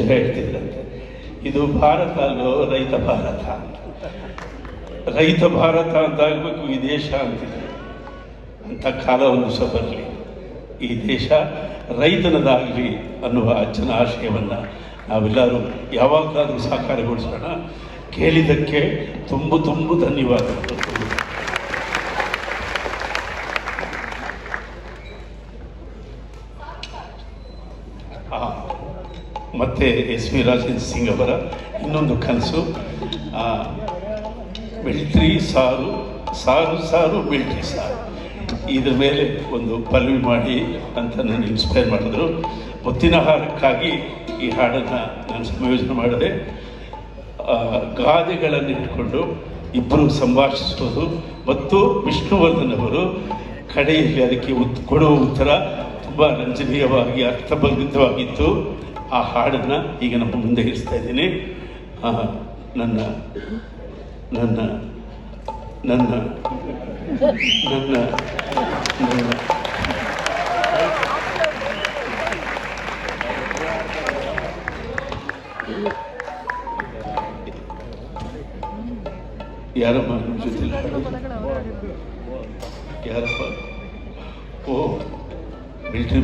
ಅಜ್ಜ ಹೇಳ್ತಿದ್ರಂತೆ, ಇದು ಭಾರತ ಅಲ್ಲೋ ರೈತ ಭಾರತ ಅಂತ. ರೈತ ಭಾರತ ಅಂತಾಗಬೇಕು, ಈ ದೇಶ ಅಂತಿದ್ರು. ಅಂಥ ಕಾಲ ಒಂದು ದಿವಸ ಬರಲಿ, ಈ ದೇಶ ರೈತನದಾಗಲಿ ಅನ್ನುವ ಅಜ್ಜನ ಆಶಯವನ್ನು ನಾವೆಲ್ಲರೂ ಯಾವಾಗಲಾದರೂ ಸಾಕಾರಗೊಳಿಸೋಣ. ಕೇಳಿದ್ದಕ್ಕೆ ತುಂಬ ಧನ್ಯವಾದಗಳು. ಮತ್ತು ಎಸ್ ವಿ ರಾಜೇಂದ್ರ ಸಿಂಗ್ ಅವರ ಇನ್ನೊಂದು ಕನಸು, ಮಿಲ್ಟ್ರಿ ಸಾರು ಸಾರು ಸಾರು ಮಿಲ್ಟ್ರಿ ಸಾರು, ಇದ್ರ ಮೇಲೆ ಒಂದು ಪಲ್ವಿ ಮಾಡಿ ಅಂತ ನಾನು ಇನ್ಸ್ಪೈರ್ ಮಾಡಿದ್ರು. ಮುತ್ತಿನ ಹಾರಕ್ಕಾಗಿ ಈ ಹಾಡನ್ನು ನಾನು ಸಂಯೋಜನೆ ಮಾಡಿದೆ. ಗಾದೆಗಳನ್ನು ಇಟ್ಕೊಂಡು ಇಬ್ಬರು ಸಂಭಾಷಿಸೋದು ಮತ್ತು ವಿಷ್ಣುವರ್ಧನ್ ಅವರು ಕಡೆಯಲ್ಲಿ ಅದಕ್ಕೆ ಕೊಡುವ ಉತ್ತರ ತುಂಬ ರಂಜನೀಯವಾಗಿ ಅರ್ಥಬಂಧಿತವಾಗಿತ್ತು. ಆ ಹಾಡನ್ನು ಈಗ ನಮ್ಮ ಮುಂದೆ ಇರಿಸ್ತಾ ಇದ್ದೀನಿ. ನನ್ನ ನನ್ನ ನನ್ನ ನನ್ನ ನನ್ನ ಯಾರಮ್ಮ ನಿಮ್ಮ ಜೊತೆ ಯಾರಪ್ಪ? ಓ ಮಿಲ್ಟ್ರಿ